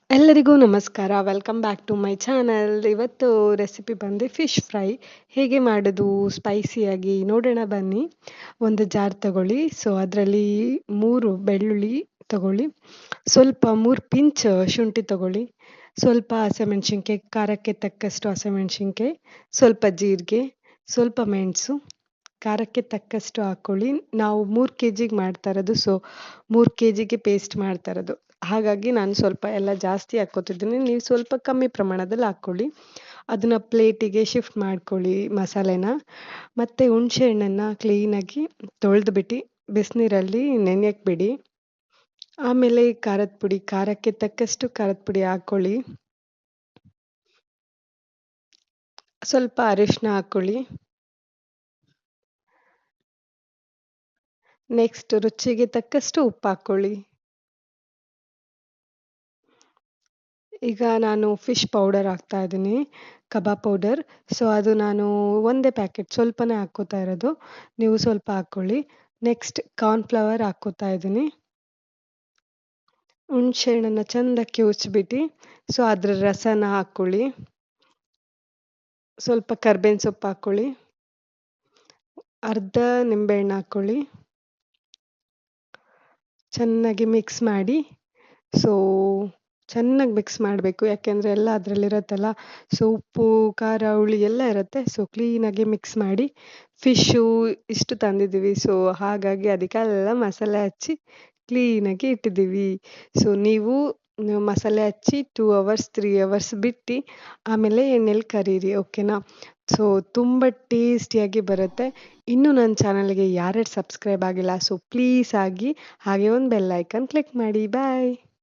ಎಲ್ಲರಿಗೂ ನಮಸ್ಕಾರ. Welcome back to my channel. ಇವತ್ತು ರೆಸಿಪಿ ಬಂದು ಫಿಶ್ ಫ್ರೈ ಹೇಗೆ ಮಾಡೋದು ಸ್ಪೈಸಿಯಾಗಿ ನೋಡೋಣ ಬನ್ನಿ. ಒಂದು ಜಾರ್ ತಗೊಳ್ಳಿ. ಸೊ ಅದರಲ್ಲಿ 3 ಬೆಳ್ಳುಳ್ಳಿ ತಗೊಳ್ಳಿ, ಸ್ವಲ್ಪ 3 ಪಿಂಚ್ ಶುಂಠಿ ತಗೊಳ್ಳಿ, ಸ್ವಲ್ಪ ಹಸಿಮೆಣಸಿನ್ಕಾಯಿ, ಖಾರಕ್ಕೆ ತಕ್ಕಷ್ಟು ಹಸಿಮೆಣಸಿನ್ಕಾಯಿ, ಸ್ವಲ್ಪ ಜೀರಿಗೆ, ಸ್ವಲ್ಪ ಮೆಣಸು, ಖಾರಕ್ಕೆ ತಕ್ಕಷ್ಟು ಹಾಕ್ಕೊಳ್ಳಿ. ನಾವು 3 ಕೆ ಜಿಗೆ ಮಾಡ್ತಾ ಇರೋದು, ಸೊ 3 ಕೆ ಜಿಗೆ ಪೇಸ್ಟ್ ಮಾಡ್ತಾ ಇರೋದು. ಹಾಗಾಗಿ ನಾನು ಸ್ವಲ್ಪ ಎಲ್ಲ ಜಾಸ್ತಿ ಹಾಕ್ಕೋತಿದ್ದೀನಿ, ನೀವು ಸ್ವಲ್ಪ ಕಮ್ಮಿ ಪ್ರಮಾಣದಲ್ಲಿ ಹಾಕ್ಕೊಳ್ಳಿ. ಅದನ್ನ ಪ್ಲೇಟಿಗೆ ಶಿಫ್ಟ್ ಮಾಡ್ಕೊಳ್ಳಿ ಮಸಾಲೆನ. ಮತ್ತು ಹುಣಸೆ ಹಣ್ಣನ್ನು ಕ್ಲೀನಾಗಿ ತೊಳೆದ್ಬಿಟ್ಟು ಬಿಸಿನೀರಲ್ಲಿ ನೆನೆಯಕ್ಕೆ ಬಿಡಿ. ಆಮೇಲೆ ಖಾರದ ಪುಡಿ, ಖಾರಕ್ಕೆ ತಕ್ಕಷ್ಟು ಖಾರದ ಪುಡಿ ಹಾಕ್ಕೊಳ್ಳಿ. ಸ್ವಲ್ಪ ಅರಿಶಿನ ಹಾಕ್ಕೊಳ್ಳಿ. ನೆಕ್ಸ್ಟ್ ರುಚಿಗೆ ತಕ್ಕಷ್ಟು ಉಪ್ಪು ಹಾಕ್ಕೊಳ್ಳಿ. ಈಗ ನಾನು ಫಿಶ್ ಪೌಡರ್ ಹಾಕ್ತಾ ಇದ್ದೀನಿ, ಕಬಾಬ್ ಪೌಡರ್. ಸೊ ಅದು ನಾನು ಒಂದೇ ಪ್ಯಾಕೆಟ್ ಸ್ವಲ್ಪನೇ ಹಾಕ್ಕೋತಾ ಇರೋದು, ನೀವು ಸ್ವಲ್ಪ ಹಾಕ್ಕೊಳ್ಳಿ. ನೆಕ್ಸ್ಟ್ ಕಾರ್ನ್‌ಫ್ಲವರ್ ಹಾಕ್ಕೋತಾ ಇದ್ದೀನಿ. ಹುಣಸೆ ಹಣ್ಣನ್ನು ಚೆಂದ ಕಿವುಚ್ಬಿಟ್ಟು ಸೊ ಅದ್ರ ರಸನ ಹಾಕ್ಕೊಳ್ಳಿ. ಸ್ವಲ್ಪ ಕರ್ಬೇವಿನ ಸೊಪ್ಪು ಹಾಕ್ಕೊಳ್ಳಿ. ಅರ್ಧ ನಿಂಬೆಹಣ್ಣು ಹಾಕ್ಕೊಳ್ಳಿ. ಚೆನ್ನಾಗಿ ಮಿಕ್ಸ್ ಮಾಡಿ. ಸೊ ಚೆನ್ನಾಗಿ ಮಿಕ್ಸ್ ಮಾಡಬೇಕು, ಯಾಕೆಂದರೆ ಎಲ್ಲ ಅದರಲ್ಲಿರುತ್ತಲ್ಲ. ಸೊ ಉಪ್ಪು, ಖಾರ, ಹುಳಿ ಎಲ್ಲ ಇರುತ್ತೆ. ಸೊ ಕ್ಲೀನಾಗಿ ಮಿಕ್ಸ್ ಮಾಡಿ. ಫಿಶ್ಶು ಇಷ್ಟು ತಂದಿದ್ದೀವಿ, ಸೊ ಹಾಗಾಗಿ ಅದಕ್ಕೆಲ್ಲ ಮಸಾಲೆ ಹಚ್ಚಿ ಕ್ಲೀನಾಗಿ ಇಟ್ಟಿದ್ದೀವಿ. ಸೊ ನೀವು ಮಸಾಲೆ ಹಚ್ಚಿ 2 ಅವರ್ಸ್ 3 ಅವರ್ಸ್ ಬಿಟ್ಟು ಆಮೇಲೆ ಎಣ್ಣೆಲಿ ಕರೀರಿ, ಓಕೆನಾ? ಸೊ ತುಂಬ ಟೇಸ್ಟಿಯಾಗಿ ಬರುತ್ತೆ. ಇನ್ನೂ ನನ್ನ ಚಾನಲ್ಗೆ ಯಾರ್ಯಾರು ಸಬ್ಸ್ಕ್ರೈಬ್ ಆಗಿಲ್ಲ, ಸೊ ಪ್ಲೀಸ್ ಆಗಿ, ಹಾಗೆ ಒಂದು ಬೆಲ್ ಐಕನ್ ಕ್ಲಿಕ್ ಮಾಡಿ. ಬಾಯ್.